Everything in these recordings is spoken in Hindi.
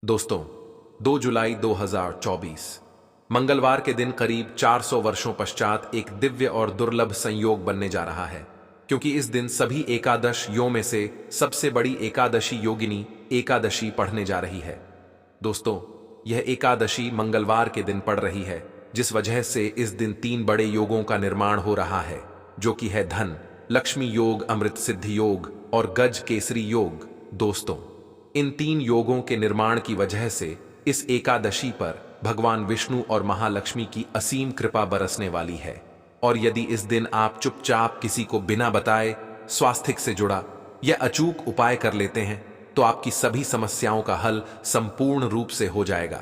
दोस्तों, 2 जुलाई 2024 मंगलवार के दिन करीब 400 वर्षों पश्चात एक दिव्य और दुर्लभ संयोग बनने जा रहा है, क्योंकि इस दिन सभी एकादश यों में से सबसे बड़ी एकादशी योगिनी एकादशी पढ़ने जा रही है। दोस्तों, यह एकादशी मंगलवार के दिन पड़ रही है, जिस वजह से इस दिन 3 बड़े योगों का निर्माण हो रहा है, जो कि है धन, लक्ष्मी योग, अमृत सिद्धि योग और गज केसरी योग। दोस्तों, इन 3 योगों के निर्माण की वजह से इस एकादशी पर भगवान विष्णु और महालक्ष्मी की असीम कृपा बरसने वाली है। और यदि इस दिन आप चुपचाप किसी को बिना बताए स्वास्थ्य से जुड़ा या अचूक उपाय कर लेते हैं, तो आपकी सभी समस्याओं का हल संपूर्ण रूप से हो जाएगा।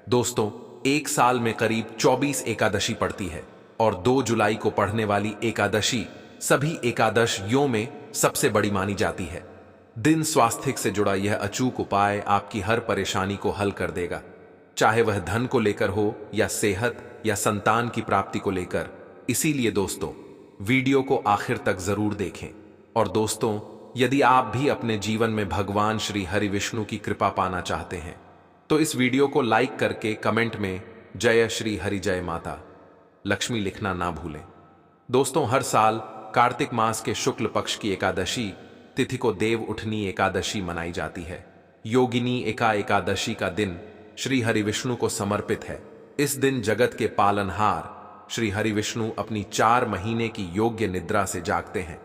दोस्तों, एक साल में करीब 24 एकादशी पड़ती है और 2 जुलाई को पढ़ने वाली एकादशी सभी एकादश यों में सबसे बड़ी मानी जाती है। दिन स्वास्थ्य से जुड़ा यह अचूक उपाय आपकी हर परेशानी को हल कर देगा, चाहे वह धन को लेकर हो या सेहत या संतान की प्राप्ति को लेकर। इसीलिए दोस्तों, वीडियो को आखिर तक जरूर देखें। और दोस्तों, यदि आप भी अपने जीवन में भगवान श्री हरि विष्णु की कृपा पाना चाहते हैं, तो इस वीडियो को लाइक करके कमेंट में जय श्री हरि जय माता लक्ष्मी लिखना ना भूलें। दोस्तों, हर साल कार्तिक मास के शुक्ल पक्ष की एकादशी तिथि को देव उठनी एकादशी मनाई जाती है। योगिनी एकादशी का दिन श्री हरि विष्णु को समर्पित है। इस दिन जगत के पालनहार श्री हरि विष्णु अपनी 4 महीने की योग्य निद्रा से जागते हैं।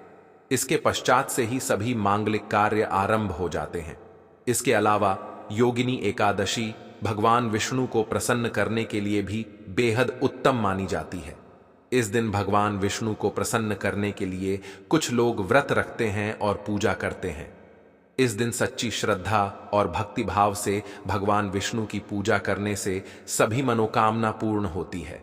इसके पश्चात से ही सभी मांगलिक कार्य आरंभ हो जाते हैं। इसके अलावा योगिनी एकादशी भगवान विष्णु को प्रसन्न करने के लिए भी बेहद उत्तम मानी जाती है। इस दिन भगवान विष्णु को प्रसन्न करने के लिए कुछ लोग व्रत रखते हैं और पूजा करते हैं। इस दिन सच्ची श्रद्धा और भक्ति भाव से भगवान विष्णु की पूजा करने से सभी मनोकामना पूर्ण होती है।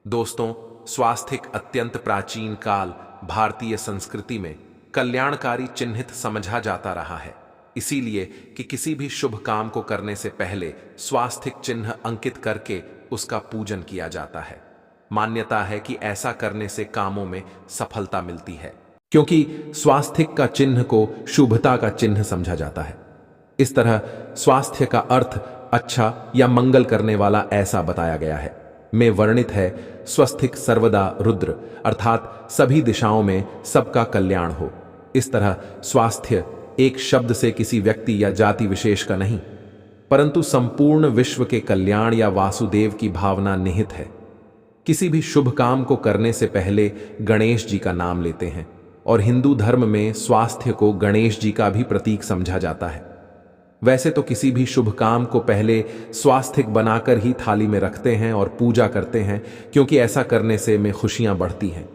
दोस्तों, स्वास्थ्य अत्यंत प्राचीन काल भारतीय संस्कृति में कल्याणकारी चिन्हित समझा जाता रहा है। इसीलिए कि किसी भी शुभ काम को करने से पहले स्वास्थ्य चिन्ह अंकित करके उसका पूजन किया जाता है। मान्यता है कि ऐसा करने से कामों में सफलता मिलती है, क्योंकि स्वास्थ्य का चिन्ह को शुभता का चिन्ह समझा जाता है। इस तरह स्वास्थ्य का अर्थ अच्छा या मंगल करने वाला ऐसा बताया गया है में वर्णित है। स्वस्थिक सर्वदा रुद्र, अर्थात सभी दिशाओं में सबका कल्याण हो। इस तरह स्वास्थ्य एक शब्द से किसी व्यक्ति या जाति विशेष का नहीं, परंतु संपूर्ण विश्व के कल्याण या वासुदेव की भावना निहित है। किसी भी शुभ काम को करने से पहले गणेश जी का नाम लेते हैं, और हिंदू धर्म में स्वास्थ्य को गणेश जी का भी प्रतीक समझा जाता है। वैसे तो किसी भी शुभ काम को पहले स्वास्थ्य बनाकर ही थाली में रखते हैं और पूजा करते हैं, क्योंकि ऐसा करने से में खुशियां बढ़ती हैं।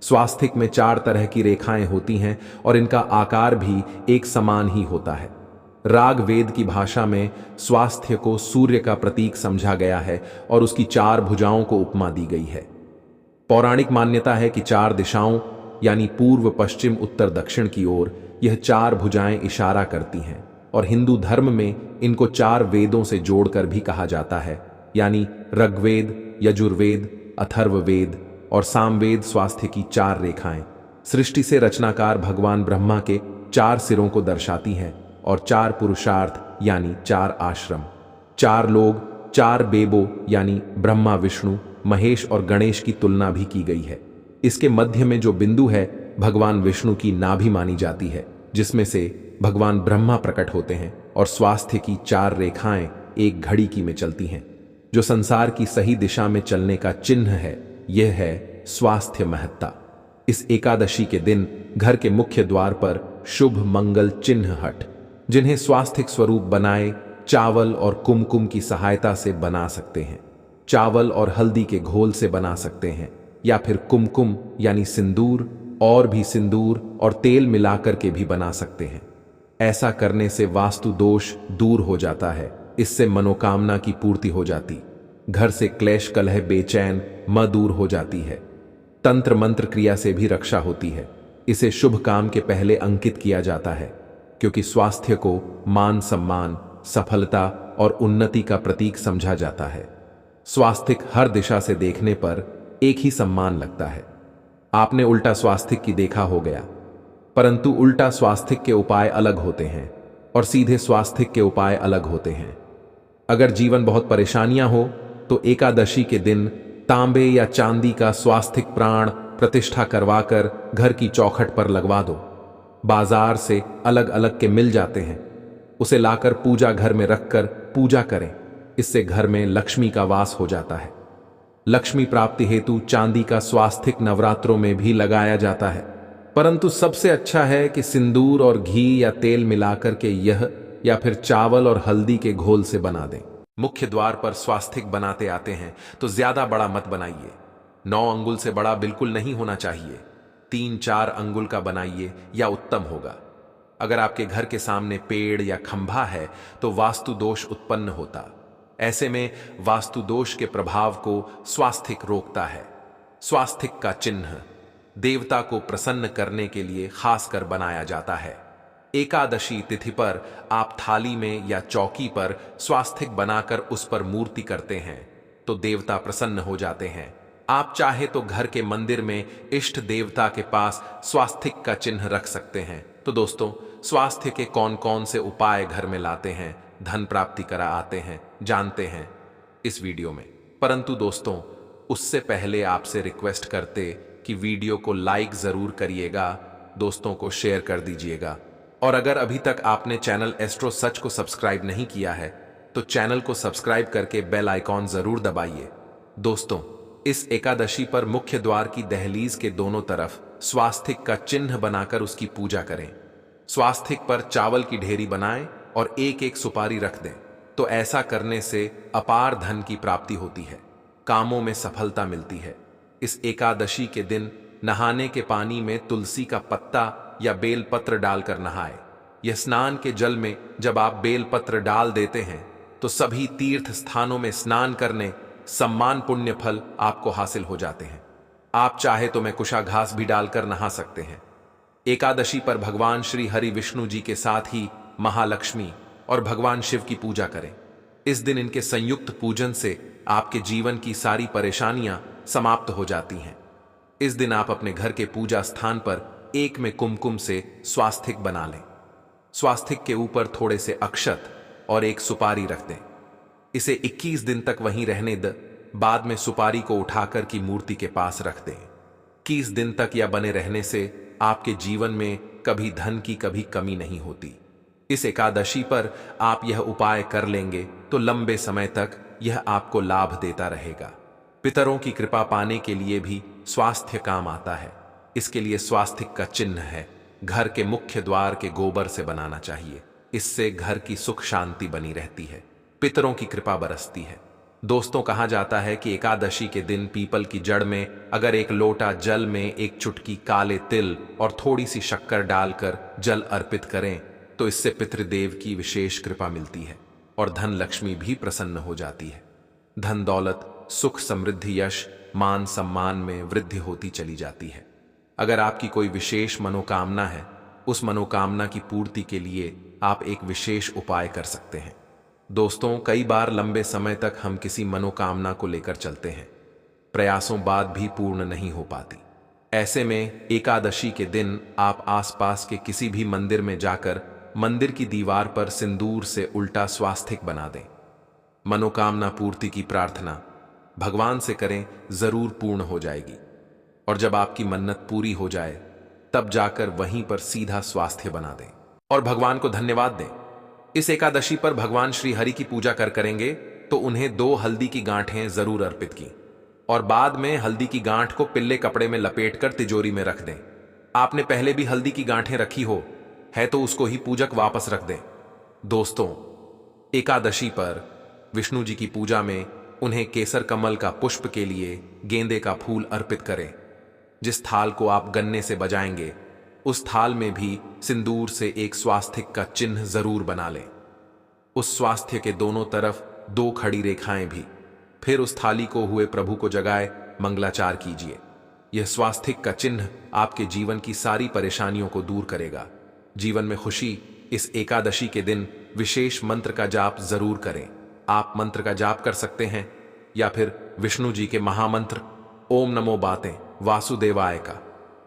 स्वास्थ्य में 4 तरह की रेखाएं होती हैं और इनका आकार भी एक समान ही होता है। राग वेद की भाषा में स्वास्थ्य को सूर्य का प्रतीक समझा गया है और उसकी 4 भुजाओं को उपमा दी गई है। पौराणिक मान्यता है कि 4 दिशाओं यानी पूर्व, पश्चिम, उत्तर, दक्षिण की ओर यह 4 भुजाएं इशारा करती हैं, और हिंदू धर्म में इनको 4 वेदों से जोड़कर भी कहा जाता है, यानी ऋग्वेद, यजुर्वेद, अथर्ववेद और सामवेद। स्वास्थ्य की 4 रेखाएं सृष्टि से रचनाकार भगवान ब्रह्मा के 4 सिरों को दर्शाती हैं, और 4 पुरुषार्थ यानी 4 आश्रम, 4 लोग, 4 बेबो यानी ब्रह्मा, विष्णु, महेश और गणेश की तुलना भी की गई है। इसके मध्य में जो बिंदु है भगवान विष्णु की नाभि मानी जाती है, जिसमें से भगवान ब्रह्मा प्रकट होते हैं, और स्वास्थ्य की 4 रेखाएं एक घड़ी की में चलती हैं, जो संसार की सही दिशा में चलने का चिन्ह है। यह है स्वास्थ्य महत्ता। इस एकादशी के दिन घर के मुख्य द्वार पर शुभ मंगल चिन्ह हट, जिन्हें स्वास्थ्य स्वरूप बनाए चावल और कुमकुम की सहायता से बना सकते हैं। चावल और हल्दी के घोल से बना सकते हैं, या फिर कुमकुम यानी सिंदूर और भी सिंदूर और तेल मिलाकर के भी बना सकते हैं। ऐसा करने से वास्तु दोष दूर हो जाता है। इससे मनोकामना की पूर्ति हो जाती, घर से क्लेश कलह बेचैन म दूर हो जाती है। तंत्र मंत्र क्रिया से भी रक्षा होती है। इसे शुभ काम के पहले अंकित किया जाता है, क्योंकि स्वास्थ्य को मान सम्मान, सफलता और उन्नति का प्रतीक समझा जाता है। स्वास्थ्य हर दिशा से देखने पर एक ही सम्मान लगता है। आपने उल्टा स्वास्थ्य की देखा हो गया, परंतु उल्टा स्वास्थ्य के उपाय अलग होते हैं और सीधे स्वास्थ्य के उपाय अलग होते हैं। अगर जीवन बहुत परेशानियां हो तो एकादशी के दिन तांबे या चांदी का स्वास्तिक प्राण प्रतिष्ठा करवाकर घर की चौखट पर लगवा दो। बाजार से अलग अलग के मिल जाते हैं, उसे लाकर पूजा घर में रखकर पूजा करें। इससे घर में लक्ष्मी का वास हो जाता है। लक्ष्मी प्राप्ति हेतु चांदी का स्वास्तिक नवरात्रों में भी लगाया जाता है, परंतु सबसे अच्छा है कि सिंदूर और घी या तेल मिलाकर के यह या फिर चावल और हल्दी के घोल से बना दें। मुख्य द्वार पर स्वास्तिक बनाते आते हैं तो ज्यादा बड़ा मत बनाइए। 9 अंगुल से बड़ा बिल्कुल नहीं होना चाहिए। 3-4 अंगुल का बनाइए या उत्तम होगा। अगर आपके घर के सामने पेड़ या खंभा है तो वास्तु दोष उत्पन्न होता। ऐसे में वास्तु दोष के प्रभाव को स्वास्तिक रोकता है। स्वास्तिक का चिन्ह देवता को प्रसन्न करने के लिए खासकर बनाया जाता है। एकादशी तिथि पर आप थाली में या चौकी पर स्वास्तिक बनाकर उस पर मूर्ति करते हैं तो देवता प्रसन्न हो जाते हैं। आप चाहे तो घर के मंदिर में इष्ट देवता के पास स्वास्तिक का चिन्ह रख सकते हैं। तो दोस्तों, स्वास्थ्य के कौन कौन से उपाय घर में लाते हैं, धन प्राप्ति करा आते हैं, जानते हैं इस वीडियो में। परंतु दोस्तों, उससे पहले आपसे रिक्वेस्ट करते कि वीडियो को लाइक जरूर करिएगा, दोस्तों को शेयर कर दीजिएगा, और अगर अभी तक आपने चैनल एस्ट्रो सच को सब्सक्राइब नहीं किया है तो चैनल को सब्सक्राइब करके बेल आइकॉन जरूर दबाइए। दोस्तों, इस एकादशी पर मुख्य द्वार की दहलीज के दोनों तरफ स्वास्तिक का चिन्ह बनाकर उसकी पूजा करें। स्वास्तिक पर चावल की ढेरी बनाएं और एक एक सुपारी रख दें। तो ऐसा करने से अपार धन की प्राप्ति होती है, कामों में सफलता मिलती है। इस एकादशी के दिन नहाने के पानी में तुलसी का पत्ता या बेल पत्र डालकर नहाए। यह स्नान के जल में जब आप बेल पत्र डाल देते हैं तो सभी तीर्थ स्थानों में स्नान करने सम्मान पुण्य फल आपको हासिल हो जाते हैं। आप चाहे तो मैं कुशाघास भी डालकर नहा सकते हैं। एकादशी पर भगवान श्री हरि विष्णु जी के साथ ही महालक्ष्मी और भगवान शिव की पूजा करें। इस दिन इनके संयुक्त पूजन से आपके जीवन की सारी परेशानियां समाप्त हो जाती हैं। इस दिन आप अपने घर के पूजा स्थान पर एक में कुमकुम से स्वास्तिक बना लें। स्वास्तिक के ऊपर थोड़े से अक्षत और एक सुपारी रख दें। इसे 21 दिन तक वहीं रहने द बाद में सुपारी को उठाकर की मूर्ति के पास रख दें। 21 दिन तक यह बने रहने से आपके जीवन में कभी धन की कभी कमी नहीं होती। इस एकादशी पर आप यह उपाय कर लेंगे तो लंबे समय तक यह आपको लाभ देता रहेगा। पितरों की कृपा पाने के लिए भी स्वास्थ्य काम आता है। इसके लिए स्वास्तिक का चिन्ह है घर के मुख्य द्वार के गोबर से बनाना चाहिए। इससे घर की सुख शांति बनी रहती है, पितरों की कृपा बरसती है। दोस्तों, कहा जाता है कि एकादशी के दिन पीपल की जड़ में अगर एक लोटा जल में एक चुटकी काले तिल और थोड़ी सी शक्कर डालकर जल अर्पित करें तो इससे पितृदेव की विशेष कृपा मिलती है और धन लक्ष्मी भी प्रसन्न हो जाती है। धन दौलत, सुख, समृद्धि, यश, मान सम्मान में वृद्धि होती चली जाती है। अगर आपकी कोई विशेष मनोकामना है, उस मनोकामना की पूर्ति के लिए आप एक विशेष उपाय कर सकते हैं। दोस्तों, कई बार लंबे समय तक हम किसी मनोकामना को लेकर चलते हैं, प्रयासों बाद भी पूर्ण नहीं हो पाती। ऐसे में एकादशी के दिन आप आसपास के किसी भी मंदिर में जाकर मंदिर की दीवार पर सिंदूर से उल्टा स्वास्तिक बना दें। मनोकामना पूर्ति की प्रार्थना भगवान से करें, जरूर पूर्ण हो जाएगी। और जब आपकी मन्नत पूरी हो जाए तब जाकर वहीं पर सीधा स्वास्थ्य बना दें और भगवान को धन्यवाद दें। इस एकादशी पर भगवान श्री हरि की पूजा करेंगे तो उन्हें 2 हल्दी की गांठें जरूर अर्पित की और बाद में हल्दी की गांठ को पिल्ले कपड़े में लपेटकर तिजोरी में रख दें। आपने पहले भी हल्दी की गांठें रखी हो है तो उसको ही पूजक वापस रख दें। दोस्तों, एकादशी पर विष्णु जी की पूजा में उन्हें केसर कमल का पुष्प के लिए गेंदे का फूल अर्पित करें। जिस थाल को आप गन्ने से बजाएंगे उस थाल में भी सिंदूर से एक स्वास्तिक का चिन्ह जरूर बना लें। उस स्वास्थ्य के दोनों तरफ 2 खड़ी रेखाएं भी। फिर उस थाली को हुए प्रभु को जगाए मंगलाचार कीजिए। यह स्वास्तिक का चिन्ह आपके जीवन की सारी परेशानियों को दूर करेगा। जीवन में खुशी। इस एकादशी के दिन विशेष मंत्र का जाप जरूर करें। आप मंत्र का जाप कर सकते हैं या फिर विष्णु जी के महामंत्र ओम नमो बातें वासुदेवाय का,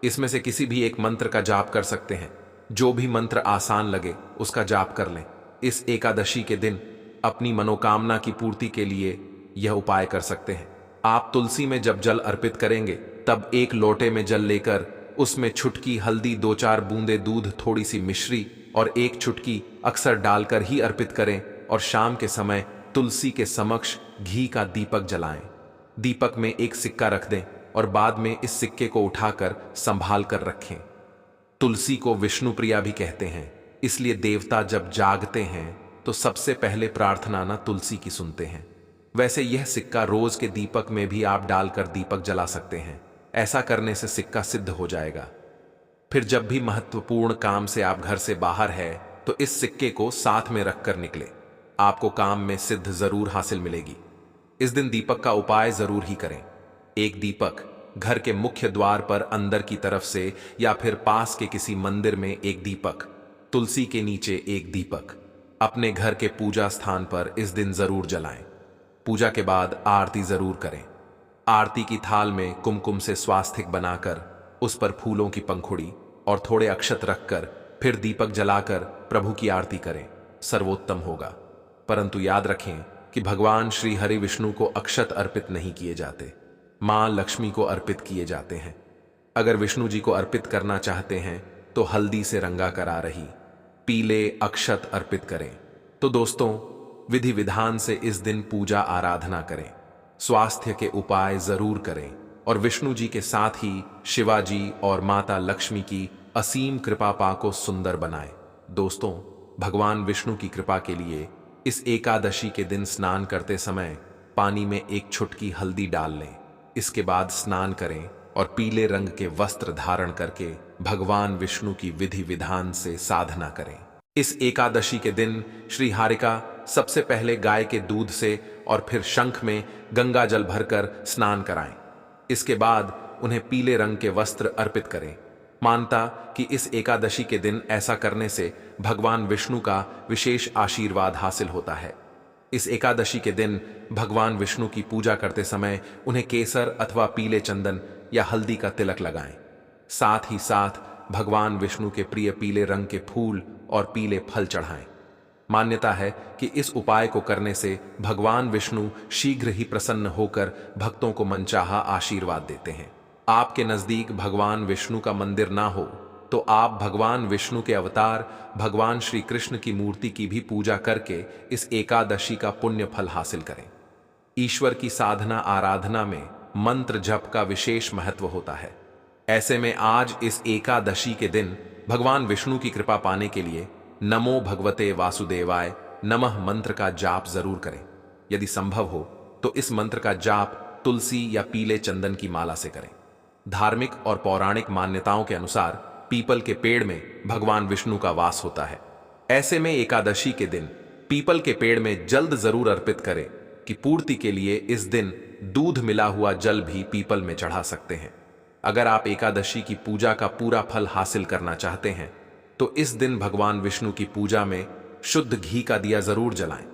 इसमें से किसी भी एक मंत्र का जाप कर सकते हैं। जो भी मंत्र आसान लगे उसका जाप कर लें। इस एकादशी के दिन अपनी मनोकामना की पूर्ति के लिए यह उपाय कर सकते हैं। आप तुलसी में जब जल अर्पित करेंगे तब एक लोटे में जल लेकर उसमें छुटकी हल्दी, 2-4 बूंदे दूध, थोड़ी सी मिश्री और एक चुटकी अक्सर डालकर ही अर्पित करें और शाम के समय तुलसी के समक्ष घी का दीपक जलाएं। दीपक में एक सिक्का रख दें और बाद में इस सिक्के को उठाकर संभाल कर रखें। तुलसी को विष्णु प्रिया भी कहते हैं, इसलिए देवता जब जागते हैं तो सबसे पहले प्रार्थना ना तुलसी की सुनते हैं। वैसे यह सिक्का रोज के दीपक में भी आप डालकर दीपक जला सकते हैं। ऐसा करने से सिक्का सिद्ध हो जाएगा। फिर जब भी महत्वपूर्ण काम से आप घर से बाहर है तो इस सिक्के को साथ में रखकर निकले। आपको काम में सिद्ध जरूर हासिल मिलेगी। इस दिन दीपक का उपाय जरूर ही करें। एक दीपक घर के मुख्य द्वार पर अंदर की तरफ से या फिर पास के किसी मंदिर में एक दीपक, तुलसी के नीचे एक दीपक अपने घर के पूजा स्थान पर इस दिन जरूर जलाएं। पूजा के बाद आरती जरूर करें। आरती की थाल में कुमकुम से स्वास्तिक बनाकर उस पर फूलों की पंखुड़ी और थोड़े अक्षत रखकर फिर दीपक जलाकर प्रभु की आरती करें, सर्वोत्तम होगा। परंतु याद रखें कि भगवान श्री हरि विष्णु को अक्षत अर्पित नहीं किए जाते, मां लक्ष्मी को अर्पित किए जाते हैं। अगर विष्णु जी को अर्पित करना चाहते हैं तो हल्दी से रंगा करा रही पीले अक्षत अर्पित करें। तो दोस्तों, विधि विधान से इस दिन पूजा आराधना करें, स्वास्थ्य के उपाय जरूर करें और विष्णु जी के साथ ही शिवाजी और माता लक्ष्मी की असीम कृपा पाको सुंदर बनाएं। दोस्तों, भगवान विष्णु की कृपा के लिए इस एकादशी के दिन स्नान करते समय पानी में एक चुटकी हल्दी डाल लें। इसके बाद स्नान करें और पीले रंग के वस्त्र धारण करके भगवान विष्णु की विधि विधान से साधना करें। इस एकादशी के दिन श्री हारिका सबसे पहले गाय के दूध से और फिर शंख में गंगा जल भरकर स्नान कराएं। इसके बाद उन्हें पीले रंग के वस्त्र अर्पित करें। मानता कि इस एकादशी के दिन ऐसा करने से भगवान विष्णु का विशेष आशीर्वाद हासिल होता है। इस एकादशी के दिन भगवान विष्णु की पूजा करते समय उन्हें केसर अथवा पीले चंदन या हल्दी का तिलक लगाएं। साथ ही साथ भगवान विष्णु के प्रिय पीले रंग के फूल और पीले फल चढ़ाएं। मान्यता है कि इस उपाय को करने से भगवान विष्णु शीघ्र ही प्रसन्न होकर भक्तों को मनचाहा आशीर्वाद देते हैं। आपके नजदीक भगवान विष्णु का मंदिर ना हो तो आप भगवान विष्णु के अवतार भगवान श्री कृष्ण की मूर्ति की भी पूजा करके इस एकादशी का पुण्य फल हासिल करें। ईश्वर की साधना आराधना में मंत्र जप का विशेष महत्व होता है। ऐसे में आज इस एकादशी के दिन भगवान विष्णु की कृपा पाने के लिए नमो भगवते वासुदेवाय नमः मंत्र का जाप जरूर करें। यदि संभव हो तो इस मंत्र का जाप तुलसी या पीले चंदन की माला से करें। धार्मिक और पौराणिक मान्यताओं के अनुसार पीपल के पेड़ में भगवान विष्णु का वास होता है। ऐसे में एकादशी के दिन पीपल के पेड़ में जल्द जरूर अर्पित करें कि पूर्ति के लिए इस दिन दूध मिला हुआ जल भी पीपल में चढ़ा सकते हैं। अगर आप एकादशी की पूजा का पूरा फल हासिल करना चाहते हैं तो इस दिन भगवान विष्णु की पूजा में शुद्ध घी का दिया जरूर जलाएं।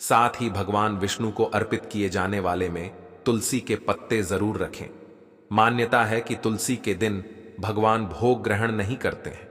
साथ ही भगवान विष्णु को अर्पित किए जाने वाले में तुलसी के पत्ते जरूर रखें। मान्यता है कि तुलसी के दिन भगवान भोग ग्रहण नहीं करते हैं।